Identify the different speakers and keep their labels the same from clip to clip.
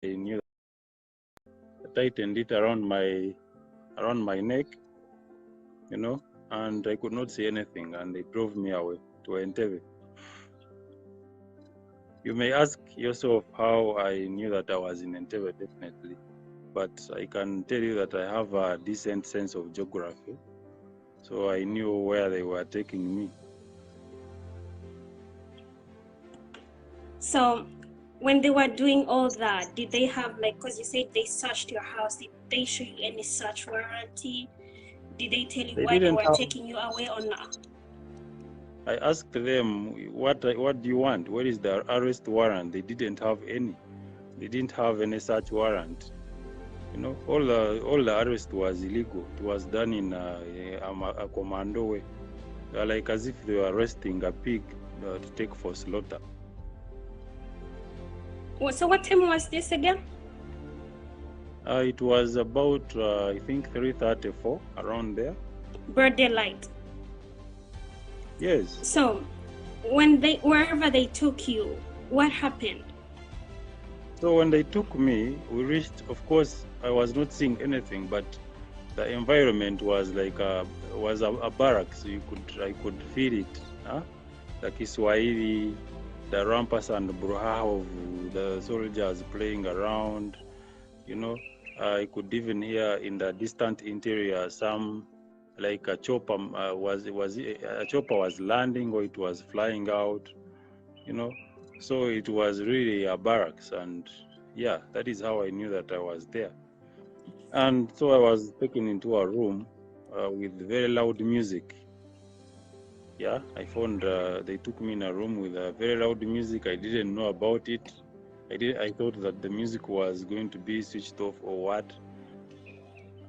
Speaker 1: knew that I tightened it around my neck, you know, and I could not see anything, and they drove me away to Entebbe. You may ask yourself how I knew that I was in Entebbe, definitely, but I can tell you that I have a decent sense of geography, so I knew where they were taking me.
Speaker 2: So when they were doing all that, did they have, like, because you said they searched your house, did they show you any search warranty? Did they tell you why they were taking you away or not?
Speaker 1: I asked them, what do you want? Where is the arrest warrant? They didn't have any. They didn't have any search warrant. You know, all the arrest was illegal. It was done in a commando way, like as if they were arresting a pig to take for slaughter.
Speaker 2: So what time was this again?
Speaker 1: It was about, I think, 3:34, around there.
Speaker 2: Broad daylight.
Speaker 1: Yes.
Speaker 2: So, wherever they took you, what happened?
Speaker 1: So when they took me, we reached. Of course, I was not seeing anything, but the environment was like a barracks. So I could feel it, the Kiswahili, the rampas and bruha of the soldiers playing around. You know, I could even hear in the distant interior some, like a chopper a chopper was landing or it was flying out, you know. So it was really a barracks, and yeah, that is how I knew that I was there. And so I was taken into a room with very loud music. Yeah, I found they took me in a room with very loud music. I didn't know about it. I thought that the music was going to be switched off or what,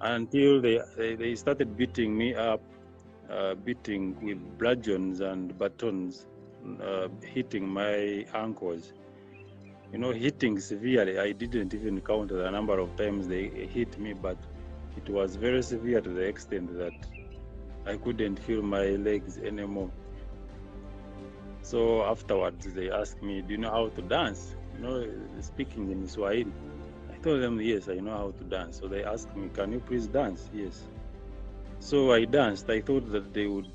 Speaker 1: until they started beating me up, beating with bludgeons and batons, hitting my ankles. You know, hitting severely. I didn't even count the number of times they hit me, but it was very severe to the extent that I couldn't feel my legs anymore. So afterwards, they asked me, "Do you know how to dance?" You know, speaking in Swahili. I told them, yes, I know how to dance. So they asked me, "Can you please dance?" Yes. So I danced. I thought that they would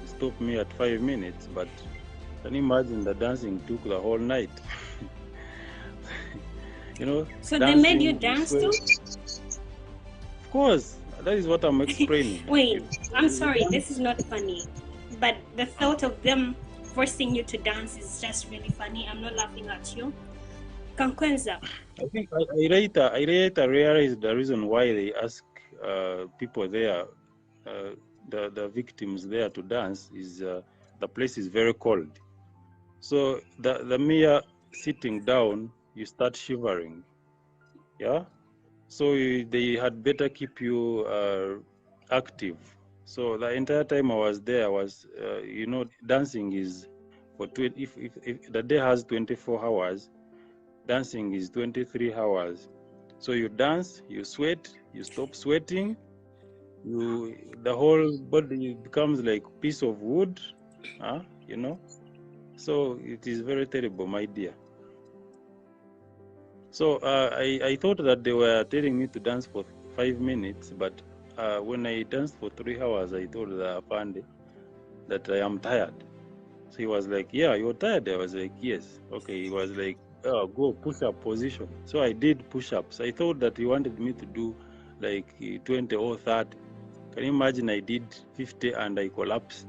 Speaker 1: stop me at 5 minutes, but can you imagine the dancing took the whole night? You know.
Speaker 2: So they made you dance too?
Speaker 1: Of course, that is what I'm explaining.
Speaker 2: Wait, I'm sorry, this is not funny, but the thought of them forcing you to dance is just really funny. I'm not laughing at you. Kakwenza.
Speaker 1: I think I later realized the reason why they ask people there, the victims there, to dance is the place is very cold. So the mere sitting down, you start shivering. Yeah. So they had better keep you active. So the entire time I was there, you know, dancing is for if the day has 24 hours, dancing is 23 hours. So you dance, you sweat, you stop sweating, the whole body becomes like a piece of wood, you know. So it is very terrible, my dear. So I thought that they were telling me to dance for 5 minutes, but when I danced for 3 hours, I told the Apande that I am tired. So he was like, "Yeah, you're tired?" I was like, "Yes." Okay, he was like, "Oh, go push-up position." So I did push-ups. I thought that he wanted me to do like 20 or 30. Can you imagine? I did 50 and I collapsed.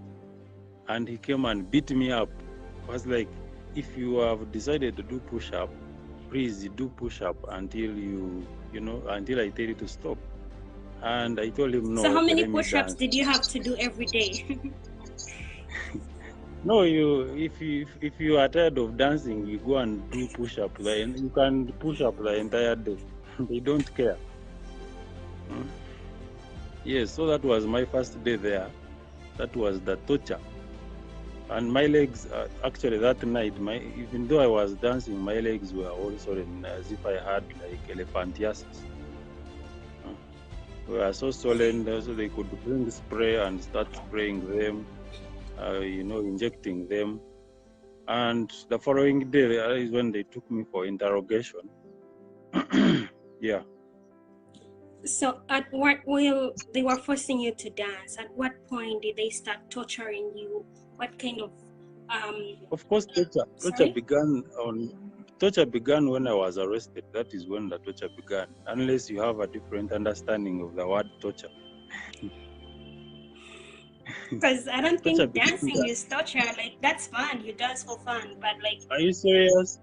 Speaker 1: And he came and beat me up. I was like, "If you have decided to do push-up, please do push-up until until I tell you to stop." And I told him, "No."
Speaker 2: So how many push-ups did you have to do every day?
Speaker 1: No, if you are tired of dancing, you go and do push-up. You can push up the entire day. They don't care. Yes, so that was my first day there. That was the torture. And my legs, actually that night, even though I was dancing, my legs were all swollen as if I had like elephantiasis. We were so swollen, so they could bring spray and start spraying them, injecting them. And the following day is when they took me for interrogation. Yeah.
Speaker 2: So at what, well, they were forcing you to dance. At what point did they start torturing you? What kind of
Speaker 1: Of course, torture began when I was arrested. That is when the torture began, unless you have a different understanding of the word torture.
Speaker 2: because I don't
Speaker 1: Torture
Speaker 2: think
Speaker 1: began.
Speaker 2: dancing is torture. Like, that's fun. You dance for fun. But like,
Speaker 1: Are you serious?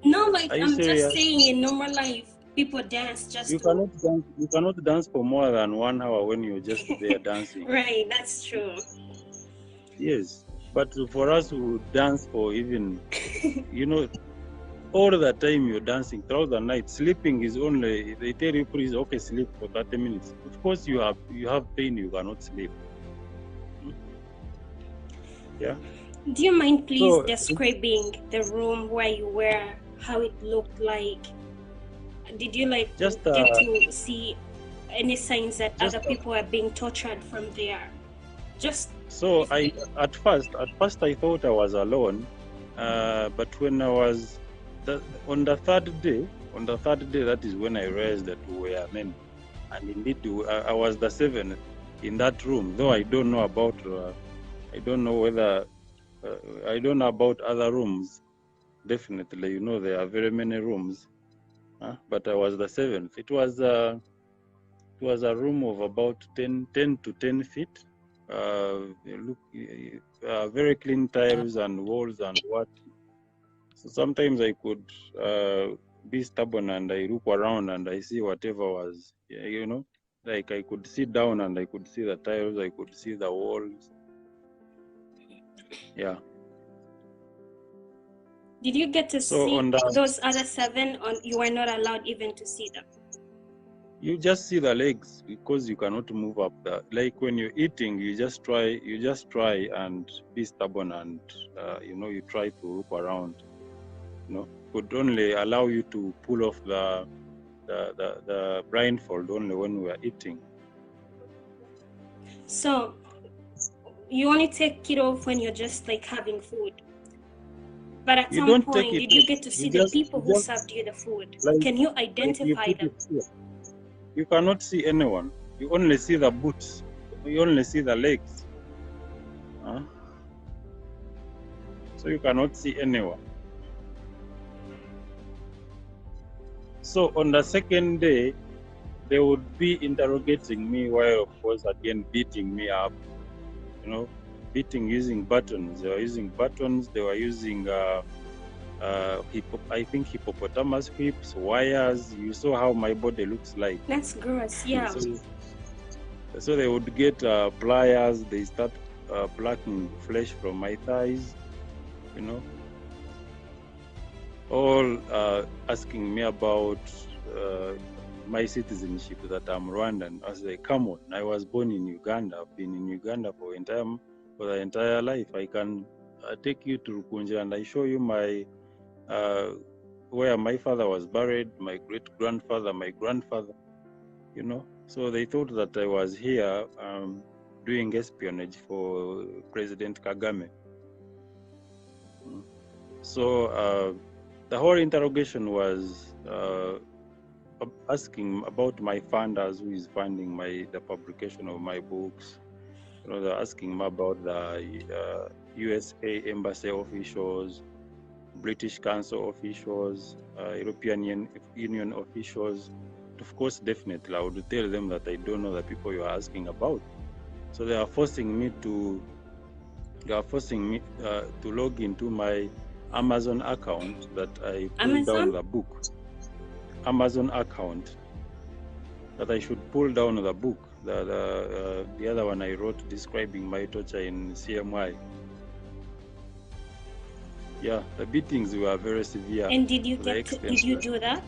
Speaker 2: no, like,
Speaker 1: Are you
Speaker 2: I'm just
Speaker 1: serious?
Speaker 2: saying in normal life, people dance just
Speaker 1: You
Speaker 2: to.
Speaker 1: cannot dance. You cannot dance for more than 1 hour when you're just there dancing.
Speaker 2: Right, that's true.
Speaker 1: Yes, but for us who dance for even, all the time you're dancing throughout the night, sleeping is only, they tell you, please, okay, sleep for 30 minutes. Of course, you have pain, you cannot sleep. Yeah.
Speaker 2: Do you mind please describing the room where you were, how it looked like? Did you like
Speaker 1: just
Speaker 2: get to see any signs that other people are being tortured from there?
Speaker 1: So at first I thought I was alone, but when I was on the third day, that is when I realized that we were many, and indeed I was the seventh in that room. Though I don't know about, I don't know whether, I don't know about other rooms. Definitely, there are very many rooms, but I was the seventh. It was a room of about 10 to 10 feet. Very clean tiles and walls and what. So sometimes I could be stubborn and I look around and I see whatever was, like I could sit down and I could see the tiles, I could see the walls. Yeah.
Speaker 2: Did you get to see those other 7, or you were not allowed even to see them?
Speaker 1: You just see the legs because you cannot move up like when you're eating, you just try and be stubborn and you try to look around. Could only allow you to pull off the blindfold only when we are eating.
Speaker 2: So you only take it off when you're just like having food. But at some point, did you get to see the people who served you the food? Can you identify them?
Speaker 1: You cannot see anyone. You only see the boots. You only see the legs. So you cannot see anyone. So on the second day, they would be interrogating me while, of course, again beating me up. Beating using buttons. They were using buttons. They were using, I think, hippopotamus whips, wires. You saw how my body looks like.
Speaker 2: That's gross, yeah.
Speaker 1: So they would get pliers. They start plucking flesh from my thighs, all asking me about my citizenship, that I'm Rwandan. I was like, come on, I was born in Uganda. I've been in Uganda for the entire life. I can take you to Rukunja and I show you my where my father was buried, my great-grandfather, my grandfather, So they thought that I was here doing espionage for President Kagame. So the whole interrogation was asking about my funders, who is funding the publication of my books. They're asking me about the USA embassy officials, British Council officials, European Union officials. Of course, definitely, I would tell them that I don't know the people you are asking about. So they are forcing me to log into my Amazon account that I pull down the book. Amazon account that I should pull down the book. The other one I wrote describing my torture in CMY. Yeah, the beatings were very severe.
Speaker 2: And did you do that?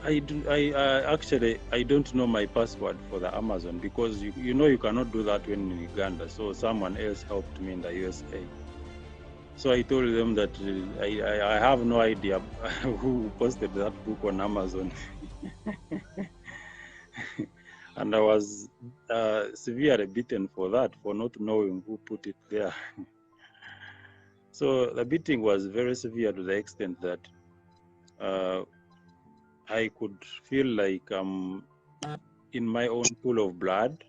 Speaker 1: Actually, I don't know my password for the Amazon, because you cannot do that when in Uganda. So someone else helped me in the USA. So I told them that I have no idea who posted that book on Amazon. And I was severely beaten for that, for not knowing who put it there. So the beating was very severe to the extent that I could feel like in my own pool of blood.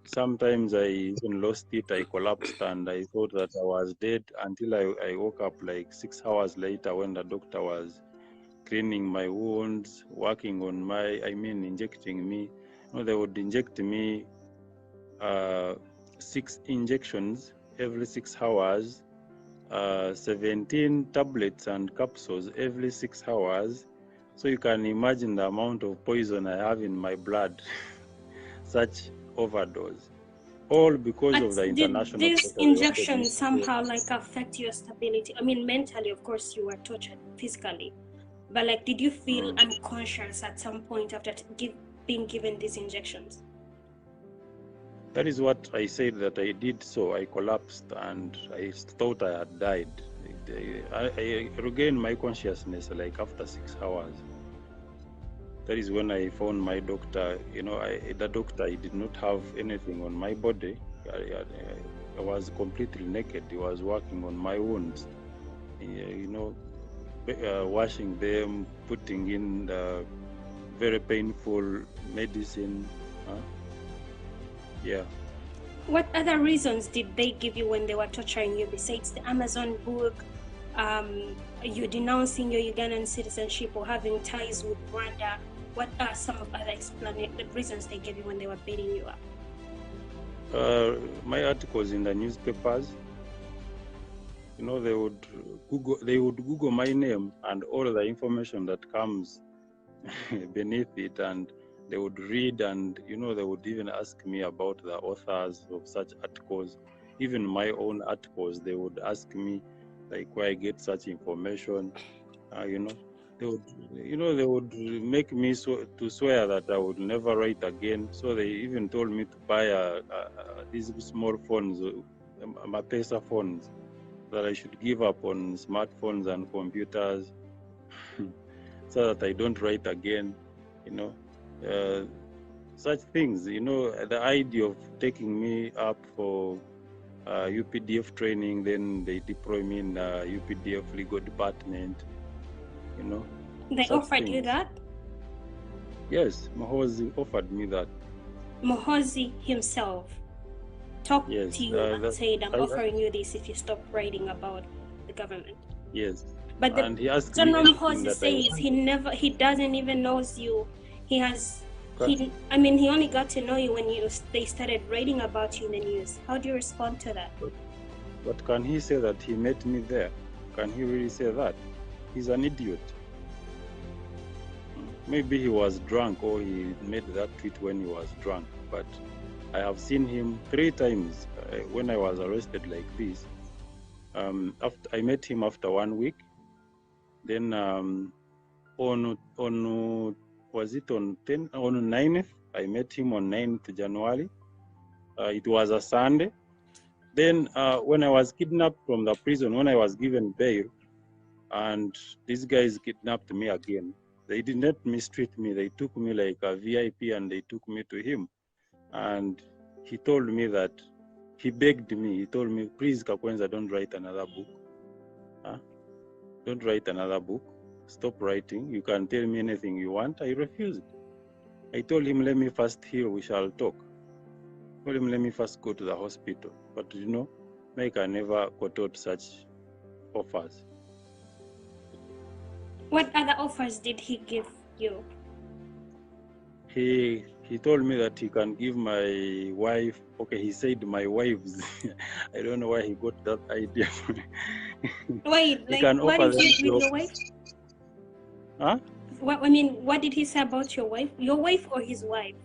Speaker 1: Sometimes I even lost it. I collapsed and I thought that I was dead until I woke up like 6 hours later when the doctor was cleaning my wounds, working on my, injecting me. They would inject me 6 injections every 6 hours, 17 tablets and capsules every 6 hours. So you can imagine the amount of poison I have in my blood. Such overdose, all because of the international.
Speaker 2: Did these injections somehow like affect your stability? I mean, mentally, of course, you were tortured physically, but like, did you feel unconscious at some point after being given these injections?
Speaker 1: That is what I said that I did. So I collapsed and I thought I had died. I regained my consciousness like after 6 hours. That is when I found my doctor. The doctor, he did not have anything on my body. I was completely naked. He was working on my wounds, washing them, putting in the very painful medicine. Yeah.
Speaker 2: What other reasons did they give you when they were torturing you besides the Amazon book, you denouncing your Ugandan citizenship or having ties with Rwanda? What are some of other reasons they gave you when they were beating you up?
Speaker 1: My articles in the newspapers. They would Google my name and all the information that comes beneath it, and they would read, and they would even ask me about the authors of such articles. Even my own articles, they would ask me like where I get such information. They would make me to swear that I would never write again. So they even told me to buy these small phones, Mapesa phones, that I should give up on smartphones and computers, so that I don't write again. Such things. The idea of taking me up for UPDF training, then they deploy me in UPDF legal department.
Speaker 2: They offered you that?
Speaker 1: Yes, Muhoozi offered me that.
Speaker 2: Muhoozi himself talked to you and said, I'm offering you this if you stop writing about the government.
Speaker 1: Yes.
Speaker 2: But General Muhoozi says he doesn't even knows you. He only got to know you when they started writing about you in the news. How do you respond to that?
Speaker 1: But can he say that he met me there? Can he really say that? He's an idiot. Maybe he was drunk, or he made that tweet when he was drunk. But I have seen him 3 times when I was arrested like this. After I met him after 1 week. Then was it on 9th? I met him on 9th January. It was a Sunday. Then when I was kidnapped from the prison, when I was given bail, and these guys kidnapped me again. They did not mistreat me. They took me like a VIP and they took me to him. And he told me that, he begged me, he told me, please Kakwenza, don't write another book. Don't write another book. Stop writing. You can tell me anything you want. I refused. I told him, let me first heal, we shall talk. I told him, let me first go to the hospital. But Mike never got out such offers.
Speaker 2: What other offers did he give you?
Speaker 1: He told me that he can give my wife. Okay, he said my wives. I don't know where he got that idea.
Speaker 2: Wait, what did he give your wife?
Speaker 1: Huh?
Speaker 2: What did he say about your wife? Your wife or his wife?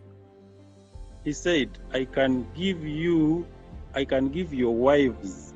Speaker 1: He said, I can give your wives